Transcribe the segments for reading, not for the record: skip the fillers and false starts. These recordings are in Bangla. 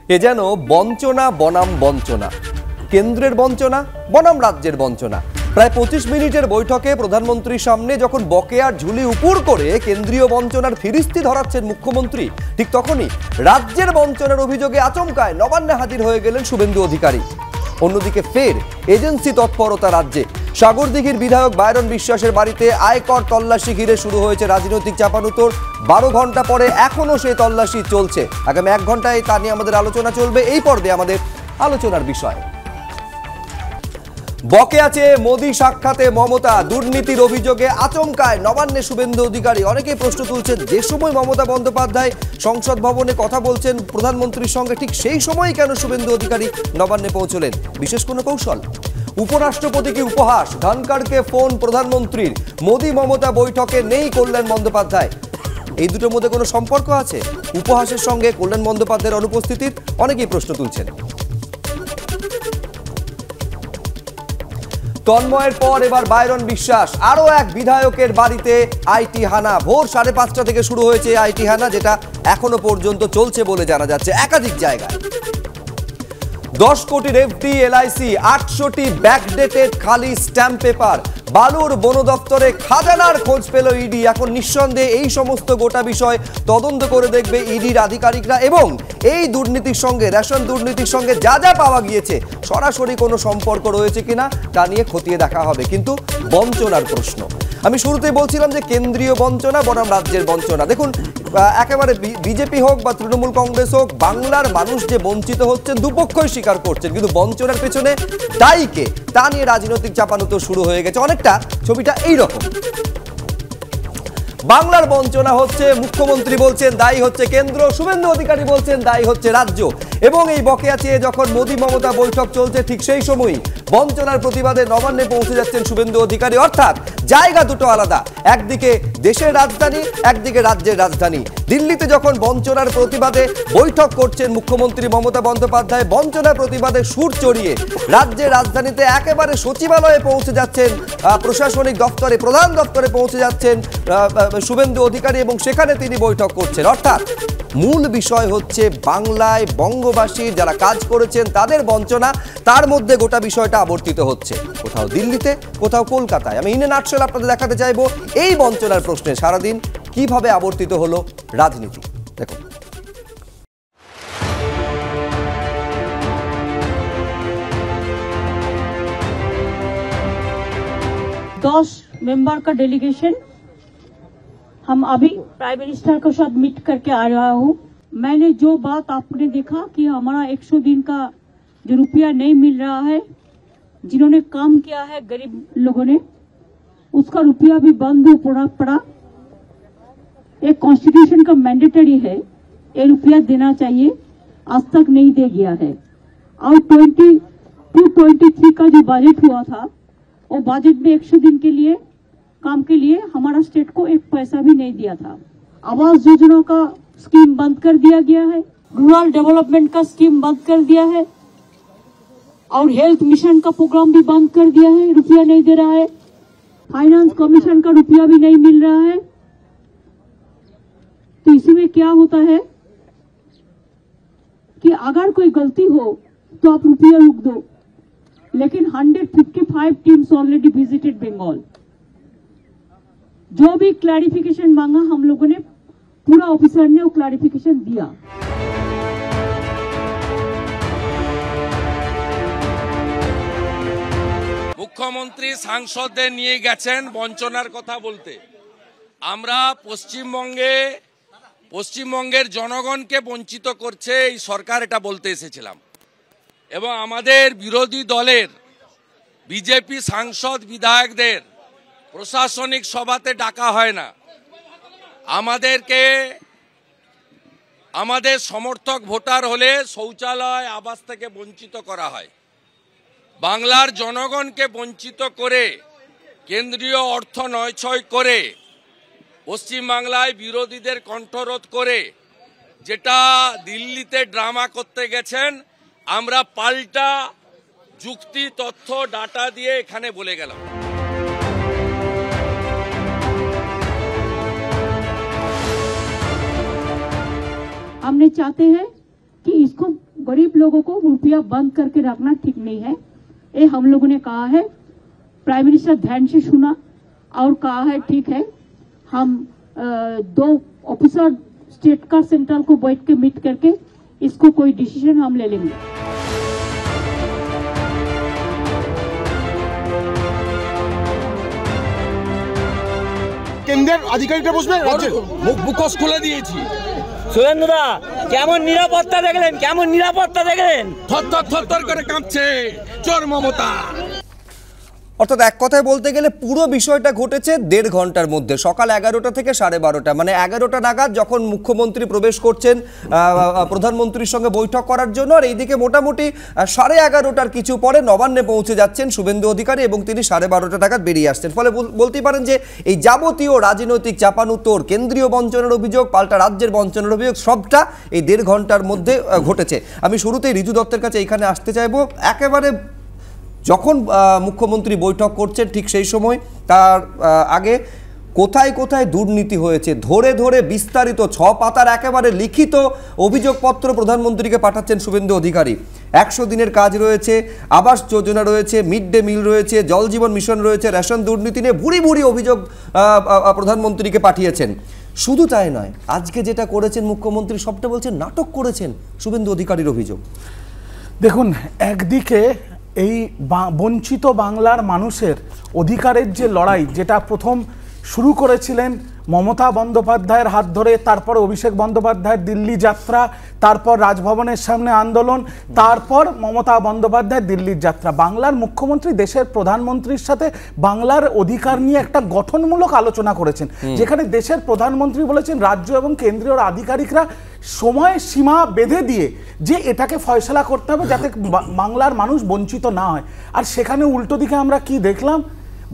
এ যেন বঞ্চনা বনাম বঞ্চনা, কেন্দ্রের বঞ্চনা বনাম রাজ্যের বঞ্চনা। প্রায় 25 মিনিটের বৈঠকে প্রধানমন্ত্রীর সামনে যখন বকেয়ার ঝুলি উপর করে কেন্দ্রীয় বঞ্চনার ফিরিস্তি ধরাচ্ছেন মুখ্যমন্ত্রী, ঠিক তখনই রাজ্যের বঞ্চনার অভিযোগে আচমকায় নবান্নে হাজির হয়ে গেলেন শুভেন্দু অধিকারী। অন্যদিকে ফের এজেন্সি তৎপরতা রাজ্যে। সাগরদিঘির বিধায়ক বাইরন বিশ্বাসের বাড়িতে আয়কর তল্লাশি ঘিরে শুরু হয়েছে রাজনৈতিক চাপানুতোর। 12 ঘন্টা পরে এখনো সেই তল্লাশি চলছে। আগামী 1 ঘন্টায় তা নিয়ে আমাদের আলোচনা চলবে। এই পর্বে আমাদের আলোচনার বিষয় বকেয়া চেয়ে মোদি সাক্ষাতে মমতা, দুর্নীতির অভিযোগে আচমকায় নবান্নে শুভেন্দু অধিকারী। অনেকেই প্রশ্ন তুলছেন, যে সময় মমতা বন্দ্যোপাধ্যায় সংসদ ভবনে কথা বলছেন প্রধানমন্ত্রীর সঙ্গে, ঠিক সেই সময়ই কেন শুভেন্দু অধিকারী নবান্নে পৌঁছলেন? বিশেষ কোনো কৌশল? উপরাষ্ট্রপতিকে উপহাস, ধনখড়কে ফোন প্রধানমন্ত্রীর, মোদি মমতা বৈঠকে নেই কল্যাণ বন্দ্যোপাধ্যায়। এই দুটোর মধ্যে কোনো সম্পর্ক আছে উপহাসের সঙ্গে কল্যাণ বন্দ্যোপাধ্যায়ের অনুপস্থিতির? অনেকেই প্রশ্ন তুলছেন। তন্ময়ের পর এবার বাইরন বিশ্বাস, আরো এক বিধায়কের বাড়িতে আইটি হানা। ভোর 5:30 থেকে শুরু হয়েছে আইটি হানা, যেটা এখনো পর্যন্ত চলছে বলে জানা যাচ্ছে একাধিক জায়গায়। 10 কোটির এফডি, এলআইসি, 800টি ব্যাকডেটেড খালি স্ট্যাম্প পেপার, বালুর বন দপ্তরে খাজানার খোঁজ পেল ইডি। এখন নিঃসন্দেহে এই সমস্ত গোটা বিষয় তদন্ত করে দেখবে ইডির আধিকারিকরা, এবং এই দুর্নীতির সঙ্গে, রেশন দুর্নীতির সঙ্গে যা যা পাওয়া গিয়েছে সরাসরি কোনো সম্পর্ক রয়েছে কিনা তা নিয়ে খতিয়ে দেখা হবে। কিন্তু বঞ্চনার প্রশ্ন, আমি শুরুতেই বলছিলাম যে কেন্দ্রীয় বঞ্চনা বনাম রাজ্যের বঞ্চনা। দেখুন, একেবারে বিজেপি হোক বা তৃণমূল কংগ্রেস হোক, বাংলার মানুষ যে বঞ্চিত হচ্ছেন দুপক্ষই স্বীকার করছেন, কিন্তু বঞ্চনার পেছনে দায়ীকে তা নিয়ে রাজনৈতিক চাপানুতো শুরু হয়ে গেছে। অনেকটা ছবিটা এইরকম। বাংলার বঞ্চনা হচ্ছে, মুখ্যমন্ত্রী বলছেন দায়ী হচ্ছে কেন্দ্র, শুভেন্দু অধিকারী বলছেন দায়ী হচ্ছে রাজ্য। এবং এই বকেয়া চেয়ে যখন মোদি মমতা বৈঠক চলছে, ঠিক সেই সময়ই বঞ্চনার প্রতিবাদে নবান্নে পৌঁছে যাচ্ছেন শুভেন্দু অধিকারী। অর্থাৎ জায়গা দুটো আলাদা, একদিকে দেশের রাজধানী, একদিকে রাজ্যের রাজধানী। দিল্লিতে যখন বঞ্চনার প্রতিবাদে বৈঠক করছেন মুখ্যমন্ত্রী মমতা বন্দ্যোপাধ্যায়, বঞ্চনার প্রতিবাদে সুর চড়িয়ে রাজ্যের রাজধানীতে একেবারে সচিবালয়ে পৌঁছে যাচ্ছেন, প্রশাসনিক দপ্তরে, প্রধান দপ্তরে পৌঁছে যাচ্ছেন শুভেন্দু অধিকারী, এবং সেখানে তিনি বৈঠক করছেন। অর্থাৎ মূল বিষয় হচ্ছে বাংলায় বঙ্গবাসী যারা কাজ করেছেন তাদের বঞ্চনা, তার মধ্যে গোটা বিষয়টা আবর্তিত হচ্ছে, কোথাও দিল্লিতে, কোথাও কলকাতায়। আমি ইন এ নাটশেল আপনাদের দেখাতে চাইবো এই বঞ্চনার প্রশ্নে সারাদিন কিভাবে আবর্তিত হলো রাজনীতি। দেখুন, 10 मेंबर का डेलीगेशन हम अभी प्राइम मिनिस्टर के साथ मीट करके आ रहा हूँ। मैंने जो बात आपने देखा कि हमारा 100 दिन का जो रुपया नहीं मिल रहा है, जिन्होंने काम किया है गरीब लोगों ने, उसका रुपया भी बंद पड़ा। एक कॉन्स्टिट्यूशन का मैंडेटरी है, ये रुपया देना चाहिए, आज तक नहीं दे गया है। और 22-23 का जो बजट हुआ था, वो बजट में 100 दिन के लिए काम के लिए हमारा स्टेट को एक पैसा भी नहीं दिया था। आवास योजना का स्कीम बंद कर दिया गया है, रूरल डेवलपमेंट का स्कीम बंद कर दिया है, और हेल्थ मिशन का प्रोग्राम भी बंद कर दिया है, रुपया नहीं दे रहा है। फाइनेंस कमीशन का रुपया भी नहीं मिल रहा है। तो इसमें क्या होता है कि अगर कोई गलती हो तो आप रुपया रोक दो, लेकिन 155 टीम्स ऑलरेडी विजिटेड बंगाल। जो भी क्लैरिफिकेशन मांगा हम लोगों ने, पूरा ऑफिसर ने वो क्लैरिफिकेशन दिया। মুখ্যমন্ত্রী সাংসদদের নিয়ে গেছেন বঞ্চনার কথা বলতে। আমরা পশ্চিমবঙ্গের জনগণকে বঞ্চিত করছে এই সরকার, এটা বলতে এসেছিলাম। এবং আমাদের বিরোধী দলের বিজেপি সাংসদ বিধায়কদের প্রশাসনিক সভাতে ডাকা হয় না। আমাদের সমর্থক ভোটার হলে শৌচালয়, আবাস থেকে বঞ্চিত করা হয়। বাংলার জনগণকে বঞ্চিত করে, কেন্দ্রীয় অর্থ নয়ছয় করে, পশ্চিমবাংলায় বিরোধীদের কণ্ঠরোধ করে, যেটা দিল্লিতে ড্রামা করতে গেছেন, আমরা পাল্টা যুক্তি, তথ্য, ডাটা দিয়ে এখানে বলে গেলাম। हमने चाहते हैं कि इसको गरीब लोगों को रुपया बंद करके रखना ठीक नहीं है। ये हम लोगों ने कहा है, प्राइम मिनिस्टर ध्यान से सुना और कहा है ठीक है, हम 2 ऑफिसर स्टेट का सेंट्रल को बैठ के मीट करके इसको कोई डिसीजन हम ले लेंगे। কেন্দ্রের আধিকারিকরা বসবে, রাজ্যের মুখোশ খুলে দিয়েছি। সুরেন্দ্রদা কেমন নিরাপত্তা দেখলেন, কেমন নিরাপত্তা দেখলেন? থর করে কাঁপছে চোর মমতা। অর্থাৎ এক কথায় বলতে গেলে পুরো বিষয়টা ঘটেছে 1.5 ঘন্টার মধ্যে, সকাল 11টা থেকে 12:30, মানে 11টা নাগাদ যখন মুখ্যমন্ত্রী প্রবেশ করছেন প্রধানমন্ত্রীর সঙ্গে বৈঠক করার জন্য, আর এইদিকে মোটামুটি 11:30টার কিছু পরে নবান্নে পৌঁছে যাচ্ছেন শুভেন্দু অধিকারী এবং তিনি 12:30 নাগাদ বেরিয়ে আসছেন। ফলে বলতেই পারেন যে এই যাবতীয় রাজনৈতিক চাপানুতোর, কেন্দ্রীয় বঞ্চনার অভিযোগ, পাল্টা রাজ্যের বঞ্চনার অভিযোগ, সবটা এই 1.5 ঘন্টার মধ্যে ঘটেছে। আমি শুরুতেই ঋতু দত্তের কাছে এইখানে আসতে চাইবো। একেবারে যখন মুখ্যমন্ত্রী বৈঠক করছেন ঠিক সেই সময় তার আগে কোথায় কোথায় দুর্নীতি হয়েছে ধরে ধরে বিস্তারিত 6 পাতার একেবারে লিখিত অভিযোগপত্র প্রধানমন্ত্রীকে পাঠাচ্ছেন শুভেন্দু অধিকারী। 100 দিনের কাজ রয়েছে, আবাস যোজনা রয়েছে, মিড ডে মিল রয়েছে, জল জীবন মিশন রয়েছে, রেশন দুর্নীতি নিয়ে ভুরি ভুরি অভিযোগ প্রধানমন্ত্রীকে পাঠিয়েছেন। শুধু তাই নয়, আজকে যেটা করেছেন মুখ্যমন্ত্রী সবটা বলছেন নাটক করেছেন শুভেন্দু অধিকারীর অভিযোগ। দেখুন, একদিকে এই বঞ্চিত বাংলার মানুষের অধিকারের যে লড়াই, যেটা প্রথম শুরু করেছিলেন মমতা বন্দ্যোপাধ্যায়ের হাত ধরে, তারপর অভিষেক বন্দ্যোপাধ্যায়ের দিল্লি যাত্রা, তারপর রাজভবনের সামনে আন্দোলন, তারপর মমতা বন্দ্যোপাধ্যায়ের দিল্লির যাত্রা। বাংলার মুখ্যমন্ত্রী দেশের প্রধানমন্ত্রীর সাথে বাংলার অধিকার নিয়ে একটা গঠনমূলক আলোচনা করেছেন, যেখানে দেশের প্রধানমন্ত্রী বলেছেন রাজ্য এবং কেন্দ্রীয় আধিকারিকরা সময় সীমা বেঁধে দিয়ে যে এটাকে ফয়সলা করতে হবে যাতে বাংলার মানুষ বঞ্চিত না হয়। আর সেখানে উল্টো দিকে আমরা কি দেখলাম?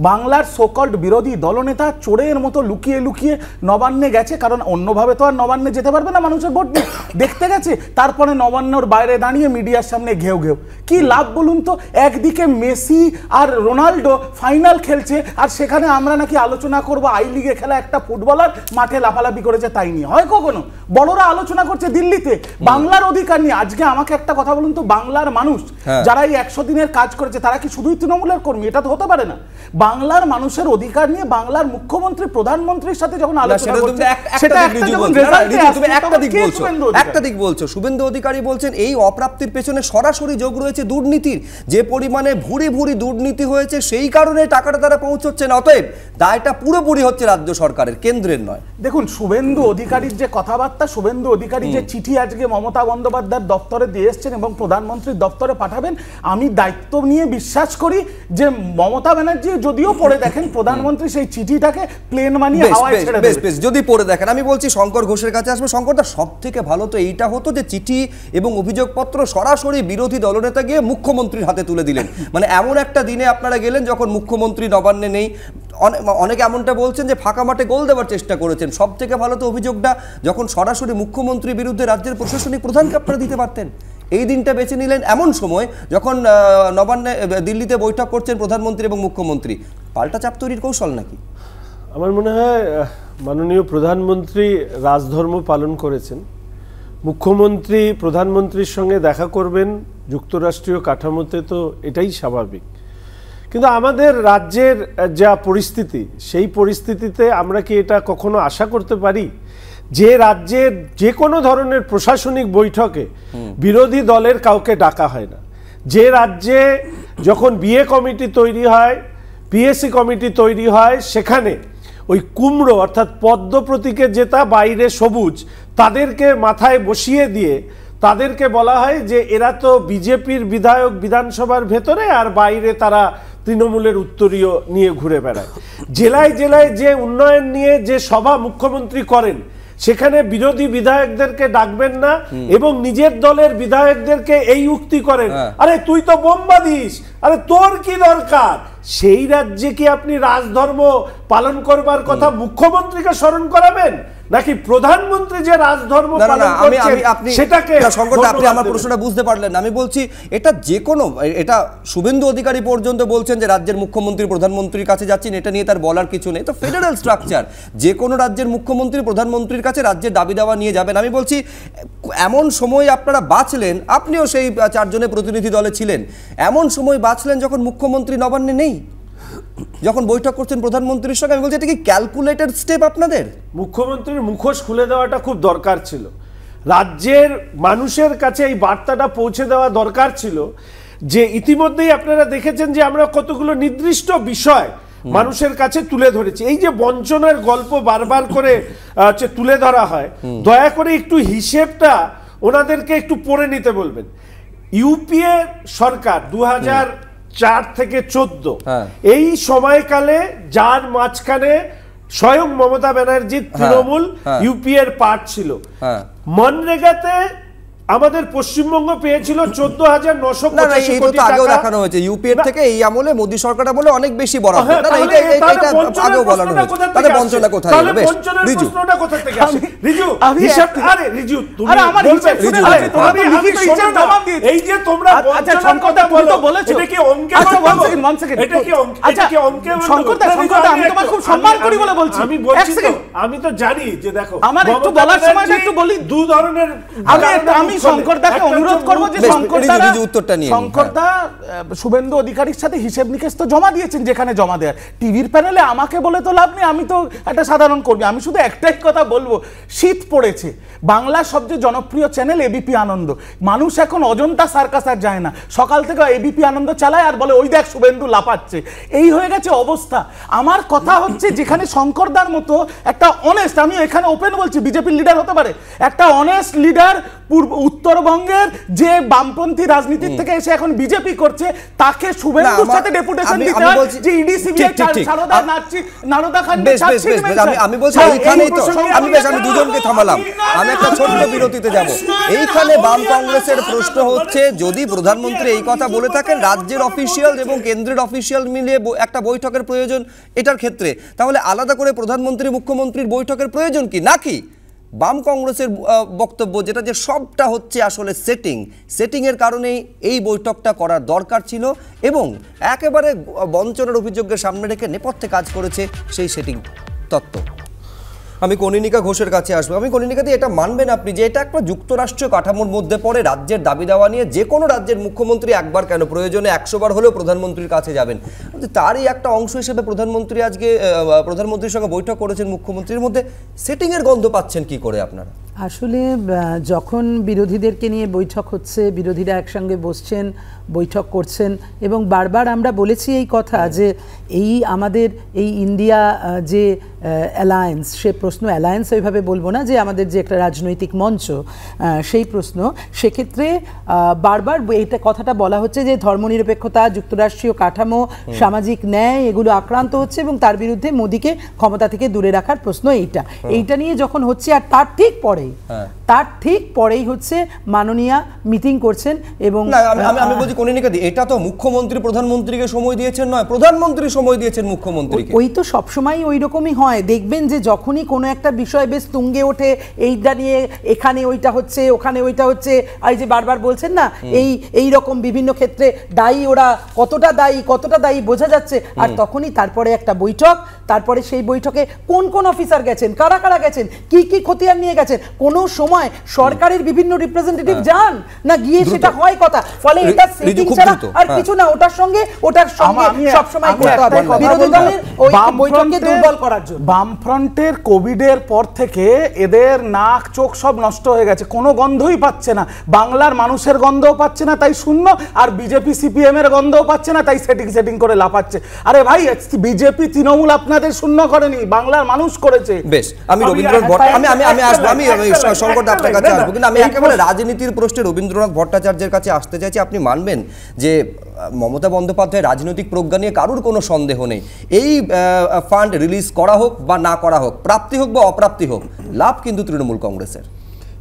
বাংলার সোকল্ড বিরোধী দলনেতা চোরের মতো লুকিয়ে লুকিয়ে নবান্নে গেছে, কারণ অন্যভাবে তো আর নবান্নে যেতে পারবে না, মানুষের ভোট দেখতে গেছে। তারপরে নবান্নর বাইরে দাঁড়িয়ে মিডিয়ার সামনে ঘেউ ঘেউ। কি লাভ বলুন তো? একদিকে মেসি আর রোনাল্ডো ফাইনাল খেলছে, আর সেখানে আমরা নাকি আলোচনা করব আই লিগে খেলা একটা ফুটবলার মাঠে লাফালাফি করেছে তাই নিয়ে। হয় কখনো? বড়রা আলোচনা করছে দিল্লিতে বাংলার অধিকার নিয়ে। আজকে আমাকে একটা কথা বলুন তো, বাংলার মানুষ যারা এই 100 দিনের কাজ করেছে তারা কি শুধুই তৃণমূলের কর্মী? এটা তো হতে পারে না। বাংলার মানুষের অধিকার নিয়ে বাংলার মুখ্যমন্ত্রী প্রধানমন্ত্রীর সাথে যখন আলোচনা করছে, সেটা একটা দিক বলছো। শুভেন্দু অধিকারী বলছেন এই অপ্রাপ্তির পেছনে সরাসরি যোগ রয়েছে দুর্নীতির, যে পরিমাণে ভুরি ভুরি দুর্নীতি হয়েছে সেই কারণে টাকাটা তারা পৌঁছচ্ছে না, অতএব দায়টা পুরোপুরি হচ্ছে রাজ্য সরকারের, কেন্দ্রের নয়। দেখুন, শুভেন্দু অধিকারীর যে কথাবার্তা, শুভেন্দু অধিকারী যে চিঠি আজকে মমতা বন্দ্যোপাধ্যায়ের দপ্তরে দিয়ে এসছেন এবং প্রধানমন্ত্রীর দপ্তরে পাঠাবেন, আমি দায়িত্ব নিয়ে বিশ্বাস করি যে মমতা ব্যানার্জি যদিও পড়ে দেখেন, প্রধানমন্ত্রী সেই চিঠিটাকে প্লেন মানিয়ে হাওয়ায় ছেড়ে দেবেন। যদি পড়ে দেখেন, আমি বলছি শঙ্কর ঘোষের কাছে আসবে। শঙ্করদা, সব থেকে ভালো তো এইটা হতো যে চিঠি এবং অভিযোগপত্র সরাসরি বিরোধী দলনেতা গিয়ে মুখ্যমন্ত্রীর হাতে তুলে দিলেন। মানে এমন একটা দিনে আপনারা গেলেন যখন মুখ্যমন্ত্রী নবান্নে নেই, অনেকে এমনটা বলছেন যে ফাঁকা মাঠে গোল দেওয়ার চেষ্টা করেছেন। সব থেকে ভালো তো অভিযোগটা যখন সরাসরি মুখ্যমন্ত্রীর বিরুদ্ধে রাজ্যের প্রশাসনিক প্রধানকে আপনারা দিতে পারতেন। এই দিনটা বেছে নিলেন এমন সময় যখন নবান্নে দিল্লিতে বৈঠক করছেন প্রধানমন্ত্রী এবং মুখ্যমন্ত্রী। পাল্টা চাপ তৈরির কৌশল নাকি? আমার মনে হয় মাননীয় প্রধানমন্ত্রী রাজধর্ম পালন করেছেন। মুখ্যমন্ত্রী প্রধানমন্ত্রীর সঙ্গে দেখা করবেন যুক্তরাষ্ট্রীয় কাঠামোতে, তো এটাই স্বাভাবিক। কিন্তু আমাদের রাজ্যের যা পরিস্থিতি, সেই পরিস্থিতিতে আমরা কি এটা কখনো আশা করতে পারি যে রাজ্যের যে কোনো ধরনের প্রশাসনিক বৈঠকে বিরোধী দলের কাউকে ডাকা হয় না? যে রাজ্যে যখন বিএ কমিটি তৈরি হয়, পিএসসি কমিটি তৈরি হয়, সেখানে ওই কুমড়ো অর্থাৎ পদ্ম প্রতীকে যেটা বাইরে সবুজ, তাদেরকে মাথায় বসিয়ে দিয়ে তাদেরকে বলা হয় যে এরা তো বিজেপির বিধায়ক বিধানসভার ভেতরে, আর বাইরে তারা তৃণমূলের উত্তরীয় নিয়ে ঘুরে বেড়ায়। জেলায় জেলায় যে উন্নয়ন নিয়ে যে সভা মুখ্যমন্ত্রী করেন, সেখানে বিরোধী বিধায়কদেরকে ডাকবেন না এবং নিজের দলের বিধায়কদেরকে এই উক্তি করেন, আরে তুই তো বোম্বা দিস, আরে তোর কি দরকার? সেই রাজ্যে কি আপনি রাজধর্ম পালন করবার কথা মুখ্যমন্ত্রীকে স্মরণ করাবেন? নাকি প্রধানমন্ত্রী যে রাজধর্ম না না পালন আমি করছেন আপনি সেটাকে সংকটটা আপনি ধন্যবাদ আমার দেবেন? প্রশ্নটা বুঝতে পারলেন না। আমি বলছি এটা যে কোনো, এটা শুভেন্দু অধিকারী পর্যন্ত বলছেন যে রাজ্যের মুখ্যমন্ত্রী প্রধানমন্ত্রীর কাছে যাচ্ছেন, এটা নিয়ে তার বলার কিছু নেই। তো ফেডারেল স্ট্রাকচার, যে কোনো রাজ্যের মুখ্যমন্ত্রী প্রধানমন্ত্রীর কাছে রাজ্যের দাবি দাওয়া নিয়ে যাবেন। আমি বলছি এমন সময় আপনারা বাঁচলেন, আপনিও সেই 4 জনের প্রতিনিধি দলে ছিলেন, এমন সময় বাঁচলেন যখন মুখ্যমন্ত্রী নবান্নে নেই, যখন বৈঠক করছেন প্রধানমন্ত্রীর সঙ্গে। আমি বলছি এটা কি ক্যালকুলেটেড স্টেপ আপনাদের? মুখ্যমন্ত্রীর মুখোশ খুলে দেওয়াটা খুব দরকার ছিল, রাজ্যের মানুষের কাছে এই বার্তাটা পৌঁছে দেওয়া দরকার ছিল যে ইতিমধ্যেই আপনারা দেখেছেন যে আমরা কতগুলো নির্দিষ্ট বিষয় মানুষের কাছে তুলে ধরেছি। এই যে বঞ্চনার গল্প বারবার করে তুলে ধরা হয়, দয়া করে একটু হিসেবটা ওনাদেরকে একটু পড়ে নিতে বলবেন। ইউপিএ সরকার 2004 থেকে 2014 এই সময়কালে যার মাঝখানে স্বয়ং মমতা ব্যানার্জির তৃণমূল ইউপিএর পার্ট ছিল, মনরেগাতে আমাদের পশ্চিমবঙ্গ পেয়েছিল 14,985 কোটি টাকা। আগেও দেখানো হয়েছে ইউপিএর থেকে এই আমলে মোদী সরকার আমলে অনেক বেশি বরাদ্দ। না না এটা আগেও বলানো হয়েছে। তাহলে বঞ্চনা কোথায় এলো? বেশ রিজু, প্রশ্নটা কোথা থেকে আসে? রিজু হিসাব, আরে রিজু তুমি আমার হিসাব শুনে বলবে, আরে তোমার তো লিখিত হিসাব জবাব দিয়েছে। এই যে তোমরা আচ্ছা শঙ্করদা তুমি তো বলেছো, এটা কি অঙ্কে আচ্ছা বলবো? 1 সেকেন্ড এটা কি অঙ্কে, এটা কি অঙ্কে বলবো? শঙ্করদা আমি তোমাকে খুব সম্মান করি বলে বলছি। আমি বলছি তো, আমি তো জানি যে দেখো আমার একটু বলার সময়টা একটু বলি। দু ধরনের আমি শঙ্করদাকে অনুরোধ করবো যে শঙ্করদা শুভেন্দু অধিকারীর সাথে হিসেব নিকেশ তো জমা দিয়েছেন যেখানে জমা দেয়ার। টিভির প্যানেলে আমাকে বলে তো লাভ নেই, আমি তো একটা সাধারণ কর্মী। আমি শুধু একটাই কথা বলবো, শীত পড়েছে, বাংলার সবচেয়ে জনপ্রিয় চ্যানেল এবিপি আনন্দ, মানুষ এখন অজন্তা সার্কাস আর যায় না, সকাল থেকে এবিপি আনন্দ চালায় আর বলে ওই দেখ শুভেন্দু লাফাচ্ছে। এই হয়ে গেছে অবস্থা। আমার কথা হচ্ছে যেখানে শঙ্করদার মতো একটা অনেস্ট, আমি এখানে ওপেন বলছি, বিজেপির লিডার হতে পারে, একটা অনেস্ট লিডার উত্তরবঙ্গের যে বামপন্থী রাজনীতির থেকে এসে এখন বিজেপি করছে, তাকে শুভেন্দুর সাথে ডেপুটেশন দিতে হয় যে ইডি সিবিআই নারদা খান। আমি বলছি এইখানেই তো আমি দুজনকে থামালাম, আমি একটা ছোট্ট বিরতিতে যাব। এইখানে বাম কংগ্রেসের প্রশ্ন হচ্ছে যদি প্রধানমন্ত্রী এই কথা বলে থাকেন রাজ্যের অফিসিয়াল এবং কেন্দ্রের অফিসিয়াল মিলিয়ে একটা বৈঠকের প্রয়োজন এটার ক্ষেত্রে, তাহলে আলাদা করে প্রধানমন্ত্রী মুখ্যমন্ত্রীর বৈঠকের প্রয়োজন কি? নাকি বাম কংগ্রেসের বক্তব্য যেটা যে সবটা হচ্ছে আসলে সেটিংয়ের কারণেই এই বৈঠকটা করার দরকার ছিল এবং একেবারে বঞ্চনার অভিযোগের সামনে রেখে নেপথ্যে কাজ করেছে সেই সেটিং তত্ত্ব। আমি কনিনিকা ঘোষের কাছে আসবো। আমি কনিনিকাতে এটা মানবেন আপনি যে এটা একটা যুক্তরাষ্ট্রীয় কাঠামোর মধ্যে পড়ে, রাজ্যের দাবি দেওয়া নিয়ে যে কোনো রাজ্যের মুখ্যমন্ত্রী একবার কেন প্রয়োজনে 100 বার হলেও প্রধানমন্ত্রীর কাছে যাবেন, তারই একটা অংশ হিসেবে প্রধানমন্ত্রী আজকে প্রধানমন্ত্রীর সঙ্গে বৈঠক করেছেন, মুখ্যমন্ত্রীর মধ্যে সেটিংয়ের গন্ধ পাচ্ছেন কি করে আপনারা? আসলে যখন বিরোধীদেরকে নিয়ে বৈঠক হচ্ছে, বিরোধীরা একসঙ্গে বসছেন, বৈঠক করছেন এবং বারবার আমরা বলেছি এই কথা যে এই আমাদের এই ইন্ডিয়া যে অ্যালায়েন্স, সে প্রশ্ন অ্যালায়েন্স ওইভাবে বলবো না, যে আমাদের যে একটা রাজনৈতিক মঞ্চ সেই প্রশ্ন, সেক্ষেত্রে বারবার এইটা কথাটা বলা হচ্ছে যে ধর্মনিরপেক্ষতা, যুক্তরাষ্ট্রীয় কাঠামো, সামাজিক ন্যায় এগুলো আক্রান্ত হচ্ছে এবং তার বিরুদ্ধে মোদিকে ক্ষমতা থেকে দূরে রাখার প্রশ্ন এইটা নিয়ে যখন হচ্ছে, আর তার ঠিক পরেই হচ্ছে মাননীয়া মিটিং করছেন এবং আমি বলছি কনিনিকা দি, এটা তো মুখ্যমন্ত্রী প্রধানমন্ত্রীকে সময় দিয়েছেন নয়, প্রধানমন্ত্রী সময় দিয়েছেন মুখ্যমন্ত্রীকে। ওই তো সবসময় ওই রকমই হয়, দেখবেন যে যখনই কোনো একটা বিষয় বেশ তুঙ্গে ওঠে, এইটা নিয়ে এখানে ওইটা হচ্ছে, ওখানে ওইটা হচ্ছে, আর যে বারবার বলছেন না এই রকম বিভিন্ন ক্ষেত্রে দায়ী, ওরা কতটা দায়ী বোঝা যাচ্ছে। আর তখনই তারপরে একটা বৈঠক, তারপরে সেই বৈঠকে কোন কোন অফিসার গেছেন, কারা গেছেন, কি খতিয়ান নিয়ে গেছেন, কোনো সময় সরকারের বিভিন্ন রিপ্রেজেন্টেটিভ যান না, গিয়ে সেটা হয় কথা। ফলে এটা সেটিং ছাড়া আর কিছু না, ওটার সঙ্গে সব সময় করতে হবে বিরোধী দলের ওই বৈঠককে দুর্বল করার জন্য। বামফ্রন্টের কোভিডের পর থেকে এদের নাক চোখ সব নষ্ট হয়ে গেছে, কোনো গন্ধই পাচ্ছে না, বাংলার মানুষের গন্ধও পাচ্ছে না তাই শূন্য, আর বিজেপি সিপিএম এর গন্ধও পাচ্ছে না তাই সেটিং করে লাফাচ্ছে। আরে ভাই, বিজেপি তৃণমূল আপনাদের শূন্য করেনি, বাংলার মানুষ করেছে। বেশ, আমি রবীন্দ্রনাথ আমি সংকট আপনার কাছে আসবো, কিন্তু আমি একেবারে রাজনীতির প্রশ্নে রবীন্দ্রনাথ ভট্টাচার্যের কাছে আসতে চাইছি। আপনি মানবেন যে মমতা বন্দ্যোপাধ্যায় রাজনৈতিক প্রজ্ঞা নিয়ে কারোর কোনো সন্দেহ নেই, এই ফান্ড রিলিজ করা হোক বা না করা হোক, প্রাপ্তি হোক বা অপ্রাপ্তি হোক, লাভ কিন্তু তৃণমূল কংগ্রেসের।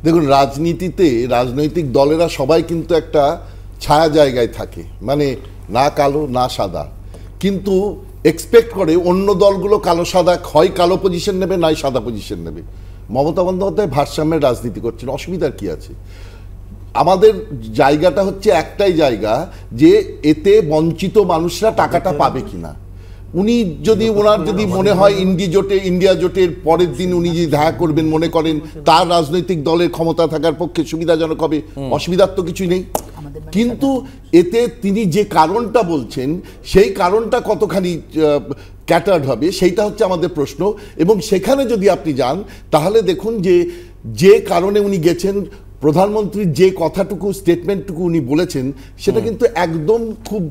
দেখুন, রাজনীতিতে রাজনৈতিক দলেরা সবাই কিন্তু একটা ছায়া জায়গায় থাকে, মানে না কালো না সাদা, কিন্তু এক্সপেক্ট করে অন্য দলগুলো কালো সাদা, হয় কালো পজিশন নেবে, নয় সাদা পজিশন নেবে। মমতা বন্দ্যোপাধ্যায় ভারসাম্যের রাজনীতি করছেন, অসুবিধার কি আছে? আমাদের জায়গাটা হচ্ছে একটাই জায়গা, যে এতে বঞ্চিত মানুষরা টাকাটা পাবে কিনা। উনি যদি ওনার যদি মনে হয় ইন্ডিয়া জোটের পরের দিন উনি যদি দেখা করবেন, মনে করেন তার রাজনৈতিক দলের ক্ষমতা থাকার পক্ষে সুবিধাজনক হবে, অসুবিধার তো কিছুই নেই। কিন্তু এতে তিনি যে কারণটা বলছেন সেই কারণটা কতখানি ক্যাটার্ড হবে সেইটা হচ্ছে আমাদের প্রশ্ন। এবং সেখানে যদি আপনি যান তাহলে দেখুন যে কারণে উনি গেছেন, প্রধানমন্ত্রীর যে কথাটুকু স্টেটমেন্টটুকু উনি বলেছেন সেটা কিন্তু একদম খুব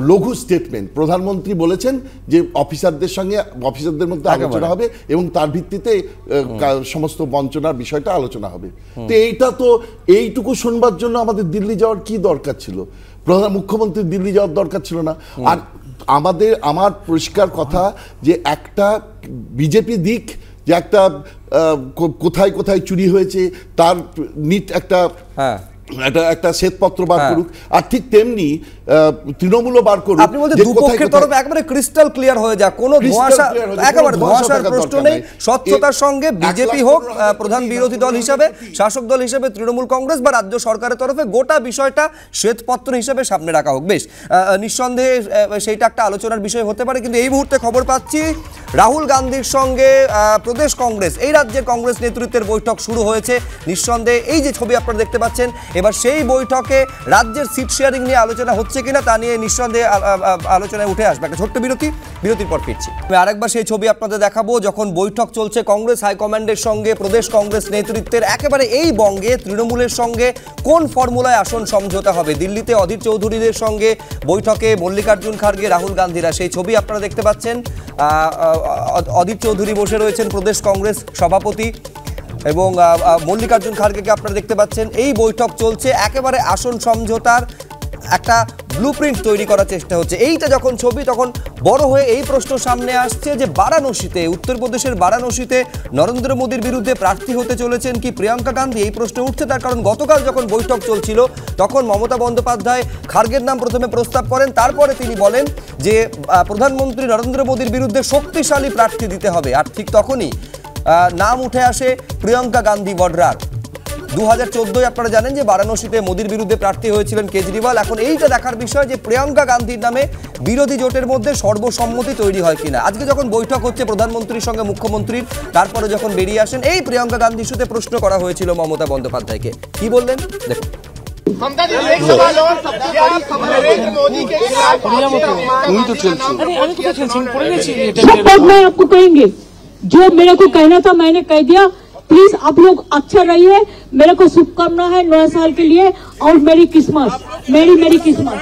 লঘু স্টেটমেন্ট। প্রধানমন্ত্রী বলেছেন যে অফিসারদের মধ্যে আলোচনা হবে এবং তার ভিত্তিতে সমস্ত বঞ্চনার বিষয়টা আলোচনা হবে। তো এইটুকু শুনবার জন্য আমাদের দিল্লি যাওয়ার কি দরকার ছিল? মুখ্যমন্ত্রীর দিল্লি যাওয়ার দরকার ছিল না। আর আমার পরিষ্কার কথা যে একটা বিজেপি দিক যে একটা কোথায় কোথায় চুরি হয়েছে তার নিট একটা শ্বেতপত্র বার করুক, আর ঠিক তেমনি তৃণমূলও বার করুক। আপনি বলতে দুপক্ষের তরফে একেবারে ক্রিস্টাল ক্লিয়ার হয়ে যাক, কোনো ধোঁয়াশা, একেবারে ধোঁয়াশার প্রশ্ন নেই, স্বচ্ছতার সঙ্গে বিজেপি হোক প্রধান বিরোধী দল হিসাবে, শাসক দল হিসেবে তৃণমূল কংগ্রেস বা রাজ্য সরকারের তরফে গোটা বিষয়টা শ্বেতপত্র হিসেবে সামনে রাখা হোক। বেশ, নিঃসন্দেহে সেইটা একটা আলোচনার বিষয় হতে পারে। কিন্তু এই মুহূর্তে খবর পাচ্ছি রাহুল গান্ধীর সঙ্গে প্রদেশ কংগ্রেস, এই রাজ্যের কংগ্রেস নেতৃত্বের বৈঠক শুরু হয়েছে। নিঃসন্দেহে এই যে ছবি আপনারা দেখতে পাচ্ছেন, এবার সেই বৈঠকে রাজ্যের সিট শেয়ারিং নিয়ে আলোচনা হচ্ছে কিনা তা নিয়ে নিঃসন্দেহে আলোচনায় উঠে আসবে। একটা ছোট্ট বিরতির পর ফিরছি। আমি আরেকবার সেই ছবি আপনাদের দেখাবো, যখন বৈঠক চলছে কংগ্রেস হাইকমান্ডের সঙ্গে প্রদেশ কংগ্রেস নেতৃত্বের, একেবারে এই বঙ্গে তৃণমূলের সঙ্গে কোন ফর্মুলায় আসন সমঝোতা হবে। দিল্লিতে অধীর চৌধুরীদের সঙ্গে বৈঠকে মল্লিকার্জুন খার্গে, রাহুল গান্ধীরা, সেই ছবি আপনারা দেখতে পাচ্ছেন। অধীর চৌধুরী বসে রয়েছেন প্রদেশ কংগ্রেস সভাপতি, এবং মল্লিকার্জুন খার্গেকে আপনারা দেখতে পাচ্ছেন। এই বৈঠক চলছে, একেবারে আসন সমঝোতার একটা ব্লুপ্রিন্ট তৈরি করার চেষ্টা হচ্ছে। এইটা যখন ছবি, তখন বড় হয়ে এই প্রশ্ন সামনে আসছে যে বারাণসীতে, উত্তরপ্রদেশের বারাণসীতে নরেন্দ্র মোদীর বিরুদ্ধে প্রার্থী হতে চলেছেন কি প্রিয়াঙ্কা গান্ধী, এই প্রশ্ন উঠছে। তার কারণ গতকাল যখন বৈঠক চলছিল তখন মমতা বন্দ্যোপাধ্যায় খার্গের নাম প্রথমে প্রস্তাব করেন, তারপরে তিনি বলেন যে প্রধানমন্ত্রী নরেন্দ্র মোদীর বিরুদ্ধে শক্তিশালী প্রার্থী দিতে হবে। আর ঠিক তখনই নাম উঠে আসে প্রিয়াঙ্কা গান্ধী বডরার। 2014 আপনারা জানেন যে বারাণসীতে মোদীর বিরুদ্ধে প্রার্থী হয়েছিলেন কেজরিওয়াল। এখন এইটা দেখার বিষয় যে প্রিয়াঙ্কা গান্ধীর নামে বিরোধী জোটের মধ্যে সর্বসম্মতি তৈরি হয় কিনা। আজকে যখন বৈঠক হচ্ছে প্রধানমন্ত্রীর সঙ্গে মুখ্যমন্ত্রীর, তারপরে যখন বেরিয়ে আসেন এই প্রিয়াঙ্কা গান্ধী ইস্যুতে প্রশ্ন করা হয়েছিল মমতা বন্দ্যোপাধ্যায়কে, কি বললেন দেখুন। आपको कहेंगे जो मेरे को कहना था मैंने कह दिया। प्लीज आप लोग अच्छा रहिए, मेरे को शुभकामना है नया साल के लिए, और मेरी किस्मत, मेरी किस्मत।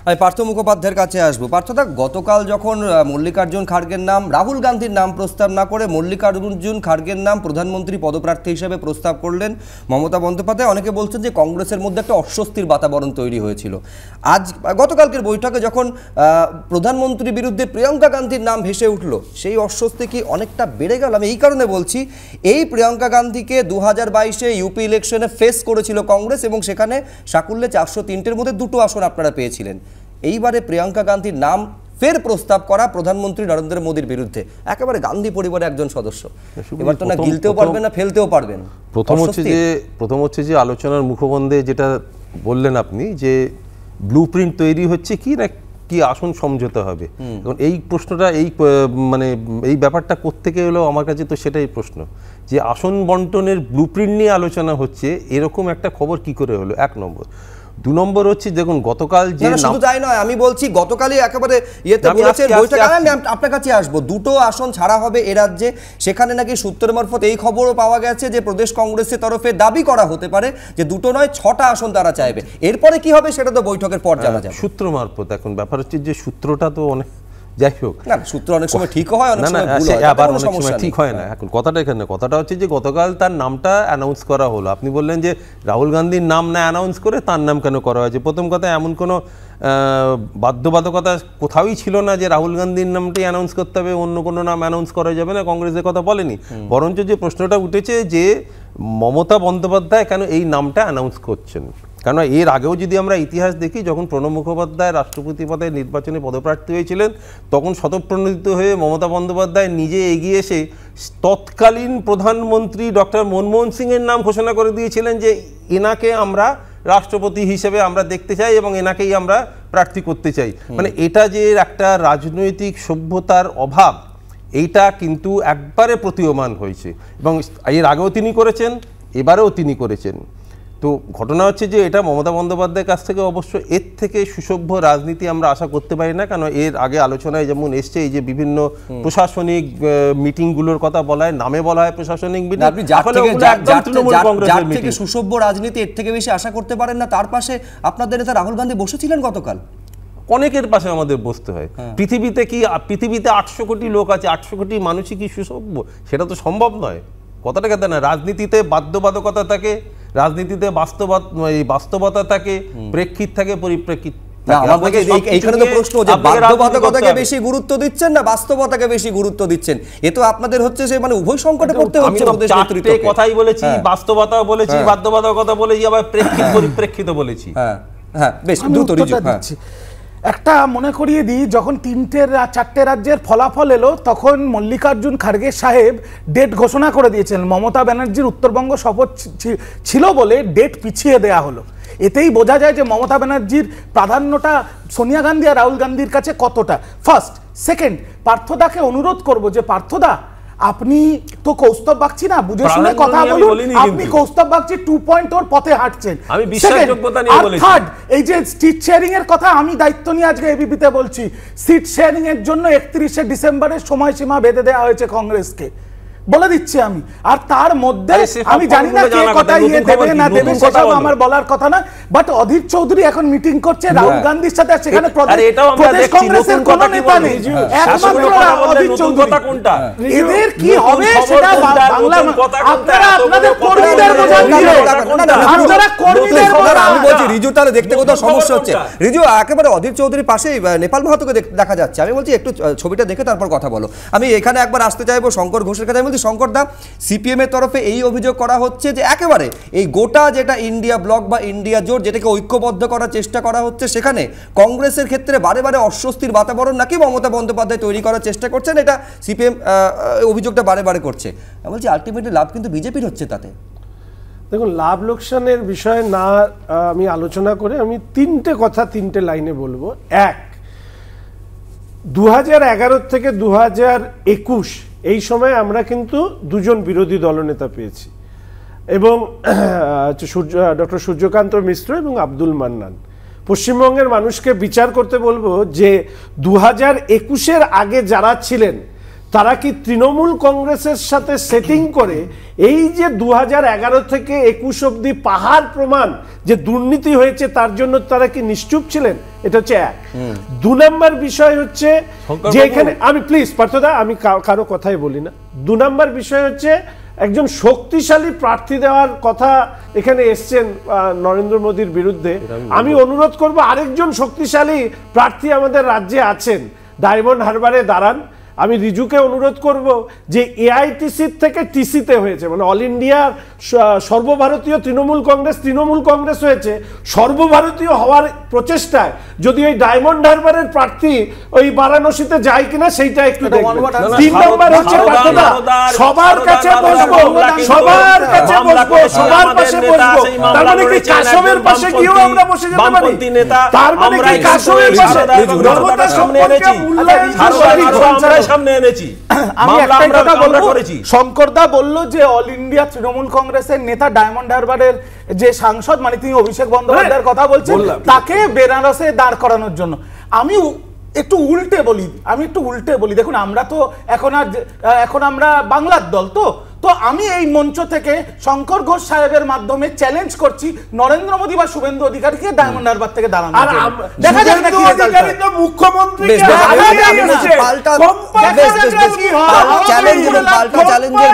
আমি পার্থ মুখোপাধ্যায়ের কাছে আসবো। পার্থদা, গতকাল যখন মল্লিকার্জুন খার্গের নাম, রাহুল গান্ধীর নাম প্রস্তাব না করে মল্লিকার্জুন খার্গের নাম প্রধানমন্ত্রী পদপ্রার্থী হিসেবে প্রস্তাব করলেন মমতা বন্দ্যোপাধ্যায়, অনেকে বলছেন যে কংগ্রেসের মধ্যে একটা অস্বস্তির বাতাবরণ তৈরি হয়েছিল। গতকালকের বৈঠকে যখন প্রধানমন্ত্রীর বিরুদ্ধে প্রিয়াঙ্কা গান্ধীর নাম ভেসে উঠল, সেই অস্বস্তি কি অনেকটা বেড়ে গেল? আমি এই কারণে বলছি, এই প্রিয়াঙ্কা গান্ধীকে 2022-এ ইউপি ইলেকশনে ফেস করেছিল কংগ্রেস, এবং সেখানে সাকুল্যে 403-র মধ্যে 2টো আসন আপনারা পেয়েছিলেন। এইবারে প্রিয়াঙ্কা গান্ধীর নাম ফের প্রস্তাব করা প্রধানমন্ত্রী নরেন্দ্র মোদীর বিরুদ্ধে, একেবারে গান্ধী পরিবারের একজন সদস্য, এবার তো না গিলতেও পারবেন না ফেলতেও পারবেন। প্রথম হচ্ছে যে আলোচনার মুখবন্ধে যেটা বললেন আপনি, যে ব্লুপ্রিন্ট তৈরি হচ্ছে কি না কি আসন সমঝোতা হবে। এখন এই প্রশ্নটা এই ব্যাপারটা কোত্থেকে এলো আমার কাছে, তো সেটাই প্রশ্ন যে আসন বন্টনের ব্লুপ্রিন্ট নিয়ে আলোচনা হচ্ছে, এরকম একটা খবর কি করে হলো, 1 নম্বর। 2 নম্বর হচ্ছে দেখুন গতকাল যে, শুধু তাই নয়, আমি বলছি গতকালই একেবারে ইয়েতে বলেছেন বৈঠক, আমি আপনার কাছে আসবো, 2টো আসন ছাড়া হবে এ রাজ্যে। সেখানে নাকি সূত্রের মারফত এই খবরও পাওয়া গেছে যে প্রদেশ কংগ্রেসের তরফে দাবি করা হতে পারে যে 2টো নয় 6টা আসন তারা চাইবে। এরপরে কি হবে সেটা তো বৈঠকের পর জানা যাবে। সূত্র মারফত, এখন ব্যাপার হচ্ছে যে সূত্রটা তো অনেক, যাই হোক, না সূত্র অনেক সময় ঠিক হয়, অনেক সময় ভুল হয়, আবার অনেক সময় ঠিক হয় না। এখন কথাটা এখানে, কথাটা হচ্ছে যে গতকাল তার নামটা অ্যানাউন্স করা হলো। আপনি বললেন যে রাহুল গান্ধীর নাম না অ্যানাউন্স করে তার নাম কেন করা হয়েছে। প্রথম কথা, এমন কোনো বাধ্যবাধকতা কোথাওই ছিল না যে রাহুল গান্ধীর নামটি অ্যানাউন্স করতে হবে, অন্য কোনো নাম অ্যানাউন্স করা যাবে না, কংগ্রেসের কথা বলেনি। বরঞ্চ যে প্রশ্নটা উঠেছে যে মমতা বন্দ্যোপাধ্যায় কেন এই নামটা অ্যানাউন্স করছেন, কেননা এর আগেও যদি আমরা ইতিহাস দেখি, যখন প্রণব মুখোপাধ্যায় রাষ্ট্রপতি পদে নির্বাচনে পদপ্রার্থী হয়েছিলেন, তখন স্বতঃপ্রণোদিত হয়ে মমতা বন্দ্যোপাধ্যায় নিজে এগিয়ে এসে তৎকালীন প্রধানমন্ত্রী ডক্টর মনমোহন সিংয়ের নাম ঘোষণা করে দিয়েছিলেন যে এনাকে আমরা রাষ্ট্রপতি হিসেবে আমরা দেখতে চাই এবং এনাকেই আমরা প্রার্থী করতে চাই। মানে এটা যে একটা রাজনৈতিক সভ্যতার অভাব, এইটা কিন্তু একবারে প্রতীয়মান হয়েছে এবং এর আগেও তিনি করেছেন, এবারেও তিনি করেছেন। তো ঘটনা হচ্ছে যে এটা মমতা বন্দ্যোপাধ্যায়ের কাছ থেকে অবশ্য এর থেকে সুসভ্য রাজনীতি আমরা আশা করতে পারি না, কারণ এর আগে আলোচনায় যেমন এসছে এই যে বিভিন্ন প্রশাসনিক মিটিংগুলোর কথা বলা হয়, নামে বলা হয় প্রশাসনিক মিটিং, আপনি যার থেকে সুসভ্য রাজনীতি এর থেকে বেশি আশা করতে পারেন না। তার পাশে আপনাদের নেতা রাহুল গান্ধী বসেছিলেন গতকাল। অনেকের পাশে আমাদের বসতে হয়। পৃথিবীতে 800 কোটি লোক আছে, 800 কোটি মানুষই কি সুসভ্য? সেটা তো সম্ভব নয়। কথাটা কথা না, রাজনীতিতে বাধ্যবাধকতা থাকে, রাজনীতিতে বাস্তবতা থাকে, প্রেক্ষিত থাকে, পরিপ্রেক্ষিত। এইখানে তো প্রশ্ন যে বাধ্যবাধকতাকে বেশি গুরুত্ব দিচ্ছেন না বাস্তবতাকে বেশি গুরুত্ব দিচ্ছেন, এ তো আপনাদের হচ্ছে যে মানে উভয় সংকটে পড়তে হচ্ছে। চারটে কথাই বলেছি, বাস্তবতাও বলেছি, বাধ্যবাধকতা বলেছি, আবার প্রেক্ষিত পরিপ্রেক্ষিত বলেছি। হ্যাঁ, বেশ দ্রুত দিচ্ছি। একটা মনে করিয়ে দিই, যখন 4টে রাজ্যের ফলাফল এলো তখন মল্লিকার্জুন খার্গে সাহেব ডেট ঘোষণা করে দিয়েছেন। মমতা ব্যানার্জির উত্তরবঙ্গ শপথ ছিল বলে ডেট পিছিয়ে দেয়া হলো। এতেই বোঝা যায় যে মমতা ব্যানার্জির প্রাধান্যটা সোনিয়া গান্ধী আর রাহুল গান্ধীর কাছে কতটা। ফার্স্ট। সেকেন্ড, পার্থদাকে অনুরোধ করব যে পার্থদা, আপনি তো কৌস্তব বাগচি না, বুঝে শুনে কথা বলুন। আপনি কৌস্তব বাগচি 2.0 পথে হাঁটছেন। আমি বিশ্বাসযোগ্যতা নিয়ে বলেছি। থার্ড, এই যে সিট শেয়ারিং এর কথা, আমি দায়িত্ব নিয়ে আজকে এবিপিতে বলছি, সিট শেয়ারিং এর জন্য 31শে ডিসেম্বরের সময়সীমা বেঁধে দেওয়া হয়েছে কংগ্রেসকে, বলে দিচ্ছি আমি। আর তার মধ্যে আমি জানি না কে কথা দেবে না দেবে, সেটা আমার বলার কথা না, বাট অধীর চৌধুরী এখন মিটিং করছে রাহুল গান্ধীর সাথে, সেখানে প্রদেশ কংগ্রেসের কোনো নেতা নেই, একমাত্র অধীর চৌধুরী। এদের কি হবে সেটা বাংলা, আপনারা আপনাদের কর্মীদের আপনারা কর্মীদের আমি বলছি রিজু, তাহলে দেখতে কোথাও সমস্যা হচ্ছে। রিজু, একেবারে অধীর চৌধুরীর পাশেই নেপাল মাহাতোকে দেখা যাচ্ছে। আমি বলছি একটু ছবিটা দেখে তারপর কথা বলো। আমি এখানে একবার আসতে চাইবো শঙ্কর ঘোষের কাছে। আমি বলছি শঙ্কর দা, সিপিএম এর তরফে এই অভিযোগ করা হচ্ছে যে একেবারে এই গোটা যেটা ইন্ডিয়া ব্লক বা ইন্ডিয়া জোট, যেটাকে ঐক্যবদ্ধ করার চেষ্টা করা হচ্ছে, সেখানে কংগ্রেসের ক্ষেত্রে বারে বারে অস্বস্তির বাতাবরণ নাকি মমতা বন্দ্যোপাধ্যায় তৈরি করার চেষ্টা করছেন, এটা সিপিএম অভিযোগটা বারে বারে করছে। আমি বলছি আলটিমেটলি লাভ কিন্তু বিজেপির হচ্ছে তাতে। দেখুন, লাভ লোকসানের বিষয়ে না আমি আলোচনা করে আমি 3টে লাইনে বলবো। এক, 2011 থেকে 2021 এই সময় আমরা কিন্তু 2জন বিরোধী দলনেতা পেয়েছি, এবং ডক্টর সূর্যকান্ত মিশ্র এবং আব্দুল মান্নান। পশ্চিমবঙ্গের মানুষকে বিচার করতে বলবো যে 2021-এর আগে যারা ছিলেন তারা কি তৃণমূল কংগ্রেসের সাথে সেটিং করে এই যে 2011 থেকে 21 অবধি পাহাড় প্রমাণ যে দুর্নীতি হয়েছে তার জন্য তারা কি নিশ্চুপ ছিলেন? এটা হচ্ছে এক। 2 নম্বর বিষয় হচ্ছে যে এখানে আমি প্লিজ পার্থদা, আমি কারো কথাই বলি না। 2 নম্বর বিষয় হচ্ছে একজন শক্তিশালী প্রার্থী দেওয়ার কথা এখানে এসছেন নরেন্দ্র মোদীর বিরুদ্ধে। আমি অনুরোধ করব আরেকজন শক্তিশালী প্রার্থী আমাদের রাজ্যে আছেন, ডায়মন্ড হারবারে দাঁড়ান। আমি রিজুকে অনুরোধ করব যে এআইটিসি থেকে টিসিতে হয়েছে, মানে অল ইন্ডিয়ার সর্বভারতীয় তৃণমূল কংগ্রেস হয়েছে, সর্বভারতীয় হওয়ার প্রচেষ্টায় যদি ওই ডায়মন্ড হারবারের প্রার্থী ওই বারাণসীতে যায় কিনা সেইটা একটু দেখবেন। 3 নম্বর হচ্ছে সবার কাছে বসবো, সবার কাছে বসবো, সবার পাশে বসবো। তার মানে কি কাশমের পাশে গিয়েও আমরা বসে যেতে পারি? তার মানে কি কাশমের পাশে জনতার সম্পর্কে মূল্যায়ন সামনে এনেছি। আমি একটাই কথা বলবো, শঙ্করদা বললো যে অল ইন্ডিয়া তৃণমূল কংগ্রেসের নেতা ডায়মন্ড হারবারের যে সাংসদ, মানে তিনি অভিষেক বন্দ্যোপাধ্যায়ের কথা বলছেন, তাকে বেনারসে দাঁড় করানোর জন্য। আমি একটু উল্টে বলি, দেখুন আমরা তো এখন আমরা বাংলার দল, তো আমি এই মঞ্চ থেকে শঙ্কর ঘোষ সাহেবের মাধ্যমে চ্যালেঞ্জ করছি নরেন্দ্র মোদী বা শুভেন্দু অধিকারীকে ডায়মন্ড হারবার থেকে দাঁড়ানো। দেখা যাক না কি অধিকারী তো মুখ্যমন্ত্রী চ্যালেঞ্জের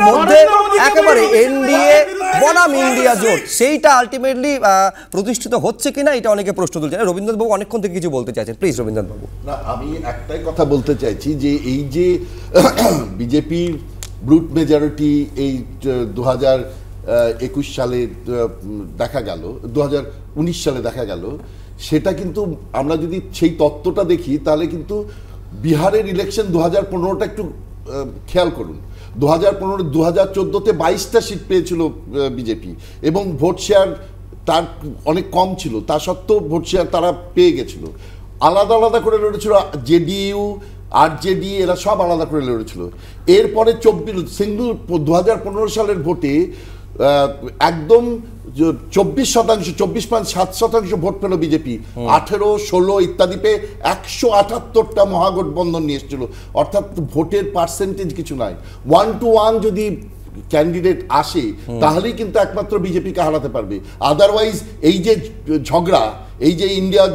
মধ্যে একেবারে এনডিএ বনাম ইন্ডিয়া জোট, সেইটা আলটিমেটলি প্রতিষ্ঠিত হচ্ছে কিনা এটা অনেকে প্রশ্ন তুলছেন। রবীন্দ্রনাথ বাবু অনেকক্ষণ থেকে কিছু বলতে চাইছেন, প্লিজ রবীন্দ্রনাথ বাবু। না, আমি একটাই কথা বলতে চাইছি যে এই যে বিজেপির ব্রুট মেজরিটি এই 2021 সালে দেখা গেল, 2019 সালে দেখা গেল, সেটা কিন্তু আমরা যদি সেই তত্ত্বটা দেখি তাহলে কিন্তু বিহারের ইলেকশন 2015টা একটু খেয়াল করুন। 2015 2014তে 22টা সিট পেয়েছিল বিজেপি এবং ভোট শেয়ার তার অনেক কম ছিল, তা সত্ত্বেও ভোট শেয়ার তারা পেয়ে গেছিল। আলাদা আলাদা করে লড়েছিল, জেডিইউ আরজেডি এরা সব আলাদা করে লড়েছিল। এরপরে 2015 সালের ভোটে একদম 24.7% ভোট পেল বিজেপি, 18, 16 ইত্যাদি পেয়ে 178টা মহাগঠবন্ধন নিয়ে এসেছিল। অর্থাৎ ভোটের পার্সেন্টেজ কিছু নাই। 1 to 1 যদি ক্যান্ডিডেট আসে তাহলেই কিন্তু একমাত্র বিজেপিকে হারাতে পারবে। আদারওয়াইজ এই যে ঝগড়া, এই যে ইন্ডিয়া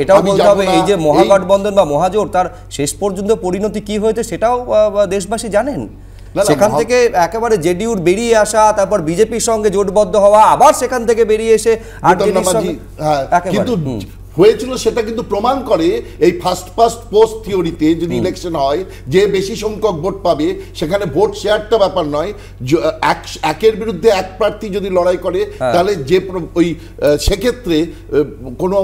এটাও বলতে হবে, এই যে মহাগঠবন্ধন বা মহাজোট তার শেষ পর্যন্ত পরিণতি কি হয়েছে সেটাও দেশবাসী জানেন। সেখান থেকে একেবারে জেডিইউর বেরিয়ে আসা, তারপর বিজেপির সঙ্গে জোটবদ্ধ হওয়া, আবার সেখান থেকে বেরিয়ে এসে কিন্তু হয়েছিল, সেটা কিন্তু প্রমাণ করে এই ফার্স্ট পোস্ট থিওরিতে যদি ইলেকশন হয় যে বেশি সংখ্যক ভোট পাবে, সেখানে ভোট শেয়ারটা ব্যাপার নয়। একের বিরুদ্ধে এক প্রার্থী যদি লড়াই করে তাহলে যে ওই সেক্ষেত্রে কোনো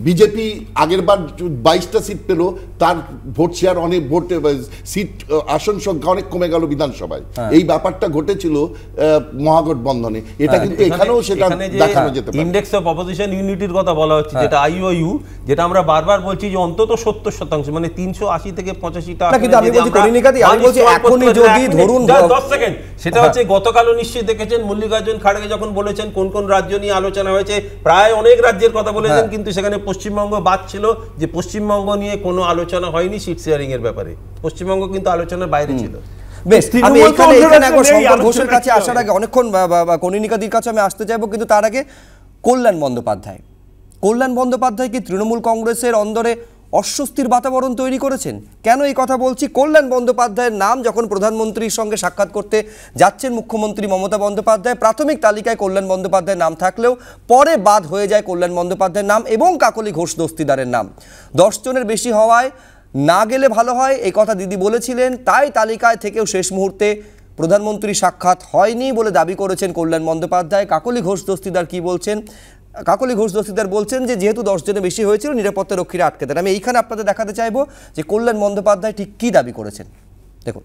বিজেপি আগেরবার 22টা সিট পেল, তার ভোট শেয়ার অনেক, ভোট সিট আসন সংখ্যা অনেক কমে গেল বিধানসভায়। এই ব্যাপারটা ঘটেছিল মহাগঠবন্ধনে। এটা কিন্তু এখানেও সেটা দেখানো যেতে পারে। ইন্ডেক্স অফ অপোজিশন ইউনিটির কথা বলা হচ্ছে, যেটা আইওইউ, যেটা আমরা বারবার বলছি যে অন্তত 70%, মানে 380 থেকে 85টা। কিন্তু আমি বলছি কনিনিকাদি, আমি বলছি এখনই যদি ধরুন 10 সেকেন্ড, সেটা হচ্ছে গতকালও নিশ্চয়ই দেখেছেন মল্লিকার্জুন খাড়গে যখন বলেছেন কোন কোন রাজ্য নিয়ে আলোচনা হয়েছে, প্রায় অনেক রাজ্যের কথা বলেছেন, কিন্তু সেখানে পশ্চিমবঙ্গ বাদ ছিল, যে পশ্চিমবঙ্গ নিয়ে কোনো আলোচনা হয়নি সিট শেয়ারিং এর ব্যাপারে। পশ্চিমবঙ্গ কিন্তু আলোচনার বাইরে ছিল। বেশ, আমি এখানে একবার শঙ্কর ঘোষের কাছে আসার আগে অনেকক্ষণ কনিনিকাদির কাছে আমি আসতে চাইবো, কিন্তু তার আগে কল্যাণ বন্দ্যোপাধ্যায় কি তৃণমূল কংগ্রেসের অন্দরে অস্বস্তির বাতাবরণ তৈরি করেছেন? কেন এই কথা বলছি? কল্যাণ বন্দ্যোপাধ্যায়ের নাম যখন প্রধানমন্ত্রীর সঙ্গে সাক্ষাৎ করতে যাচ্ছেন মুখ্যমন্ত্রী মমতা বন্দ্যোপাধ্যায়, প্রাথমিক তালিকায় কল্যাণ বন্দ্যোপাধ্যায়ের নাম থাকলেও পরে বাদ হয়ে যায় কল্যাণ বন্দ্যোপাধ্যায়ের নাম এবং কাকলি ঘোষ দস্তিদারের নাম। 10 জনের বেশি হওয়ায় না গেলে ভালো হয়, এই কথা দিদি বলেছিলেন, তাই তালিকায় থেকেও শেষ মুহূর্তে প্রধানমন্ত্রী সাক্ষাৎ হয়নি বলে দাবি করেছেন কল্যাণ বন্দ্যোপাধ্যায়। কাকলি ঘোষ দস্তিদার কি বলছেন? কাকলি ঘোষ দস্তিদার বলছেন যে যেহেতু 10 জনের বেশি হয়েছিল, নিরাপত্তা রক্ষীরা আটকে দেন। আমি এইখানে আপনাদের দেখাতে চাইবো যে কল্যাণ বন্দ্যোপাধ্যায় ঠিক কি দাবি করেছেন, দেখুন।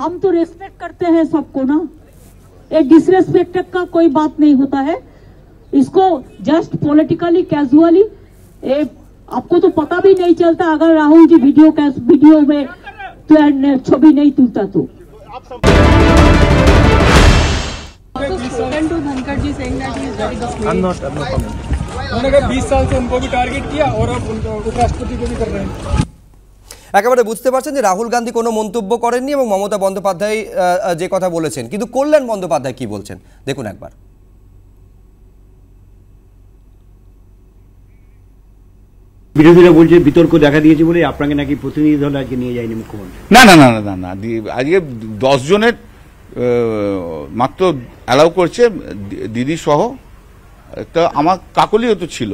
हम तो रेस्पेक्ट करते हैं सबको ना, ये डिसरेस्पेक्ट का कोई बात नहीं होता है। इसको जस्ट पॉलिटिकली कैजुअली, आपको तो पता भी नहीं चलता अगर राहुल जी वीडियो में तो छवि नहीं तुलता तो। उन्होंने कहा 20 साल से उनको भी टारगेट किया और अब उनको उपराष्ट्रपति को भी कर रहे हैं। একেবারে বুঝতে পারছেন যে রাহুল গান্ধী কোনো মন্তব্য করেননি এবং মমতা বন্দ্যোপাধ্যায় যে কথা বলেছেন, কিন্তু কল্যাণ বন্দ্যোপাধ্যায় কি বলছেন দেখুন একবার। বিরোধীরা বলছে বিতর্ক দেখা দিয়েছে বলে আপনাকে নাকি প্রতিনিধি দল আজকে নিয়ে যায়নি মুখ্যমন্ত্রী। না না না না না, আজকে 10 জনের মাত্র অ্যালাউ করছে দিদি সহ। তা আমার কাকলিও তো ছিল,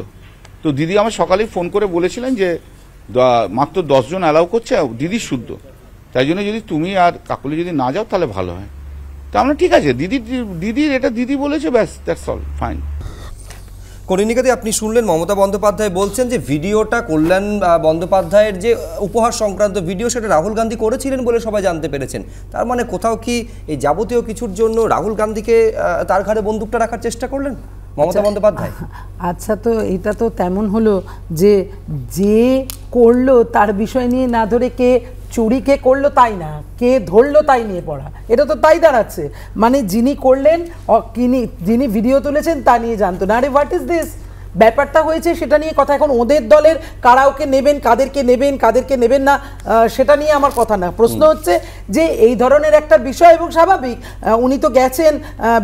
তো দিদি আমার সকালেই ফোন করে বলেছিলেন যে মাত্র 10 জন অ্যালাউ করছে, দিদি শুদ্ধ, তাই জন্য যদি তুমি আর কাকলি যদি না যাও তাহলে ভালো হয়। তা আমরা ঠিক আছে, দিদির এটা দিদি বলেছে, ব্যাস, দ্যাটস অল, ফাইন। কনিনিকাদি, আপনি শুনলেন মমতা বন্দ্যোপাধ্যায় বলছেন যে ভিডিওটা কল্যাণ বন্দ্যোপাধ্যায়ের যে উপহার সংক্রান্ত ভিডিও, সেটা রাহুল গান্ধী করেছিলেন বলে সবাই জানতে পেরেছেন। তার মানে কোথাও কি এই যাবতীয় কিছুর জন্য রাহুল গান্ধীকে তার ঘাড়ে বন্দুকটা রাখার চেষ্টা করলেন মমতা বন্দ্যোপাধ্যায়? আচ্ছা, তো এটা তো তেমন হলো যে করলো তার বিষয় নিয়ে না ধরে কে চুরি কে করলো তাই না, কে ধরলো তাই নিয়ে পড়া, এটা তো তাই দাঁড়াচ্ছে। মানে যিনি করলেন, যিনি ভিডিও তুলেছেন তা নিয়ে জানতো না। আরে হোয়াট ইজ দিস? ব্যাপারটা হয়েছে সেটা নিয়ে কথা। এখন ওদের দলের কারাওকে নেবেন, কাদেরকে নেবেন না, সেটা নিয়ে আমার কথা না। প্রশ্ন হচ্ছে যে এই ধরনের একটা বিষয়, এবং স্বাভাবিক উনি তো গেছেন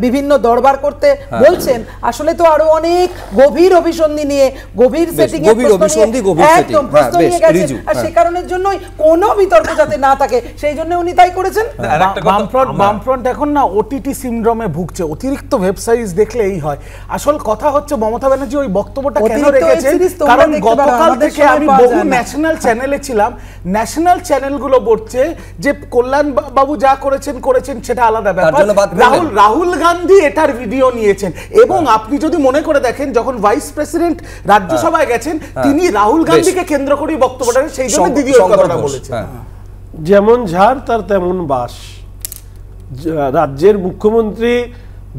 বিভিন্ন দরবার করতে, বলছেন আসলে তো আরো অনেক গভীর অভিসন্ধি নিয়ে গভীর সেটিং একদম প্রশ্ন নিয়ে গেছেন, আর সে কারণের জন্যই কোনো বিতর্ক যাতে না থাকে সেই জন্য উনি তাই করেছেন। বামফ্রন্ট এখন না ওটিটি সিনড্রোমে ভুগছে, অতিরিক্ত ওয়েব সিরিজ দেখলে এই হয়। আসল কথা হচ্ছে মমতা ব্যানার্জি ওই বক্তব্যটা কেন রেখেছেন, কারণ গতকাল থেকে আমি বহু ন্যাশনাল চ্যানেলে ছিলাম, ন্যাশনাল চ্যানেলগুলো বলছে যে কল্যাণ বাবু যা করেছেন সেটা আলাদা ব্যাপার, রাহুল গান্ধী এটার ভিডিও নিয়েছেন। এবং আপনি যদি মনে করে দেখেন যখন ভাইস প্রেসিডেন্ট রাজ্যসভায় গেছেন তিনি রাহুল গান্ধীকে কেন্দ্র করে বক্তব্যটা, সেই জন্য দিদি ওই কথাটা বলেছেন। যেমন ঝাড় তার তেমন বাস। রাজ্যের মুখ্যমন্ত্রী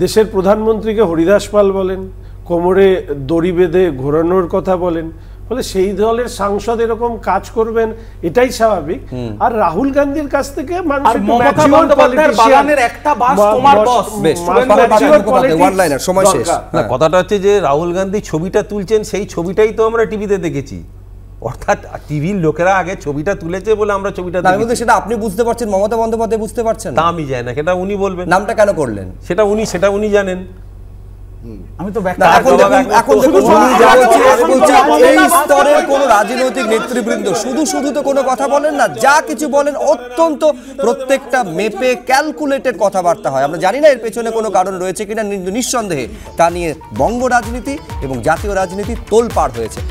দেশের প্রধানমন্ত্রীকে হরিদাস পাল বলেন, কোমরে দড়ি বেঁধে ঘোরানোর কথা বলেন, ফলে সেই দলের সাংসদ এরকম কাজ করবেন এটাই স্বাভাবিক। আর রাহুল গান্ধীর কাছ থেকে কথাটা হচ্ছে যে রাহুল গান্ধী ছবিটা তুলছেন, সেই ছবিটাই তো আমরা টিভিতে দেখেছি, অর্থাৎ টিভির লোকেরা আগে ছবিটা তুলেছে বলে আমরা ছবিটা দেখেছি। সেটা আপনি বুঝতে পারছেন, মমতা বন্দ্যোপাধ্যায় বুঝতে পারছেন? তা আমি জানি না, সেটা উনি বলবেন। নামটা কেন করলেন সেটা উনি জানেন। আমি তো এই স্তরের কোন রাজনৈতিক নেতৃবৃন্দ শুধু তো কোনো কথা বলেন না, যা কিছু বলেন অত্যন্ত প্রত্যেকটা মেপে ক্যালকুলেটেড কথাবার্তা হয়। আমরা জানি না এর পেছনে কোনো কারণ রয়েছে কিনা, নিঃসন্দেহে তা নিয়ে বঙ্গ রাজনীতি এবং জাতীয় রাজনীতি তোলপাড় হয়েছে।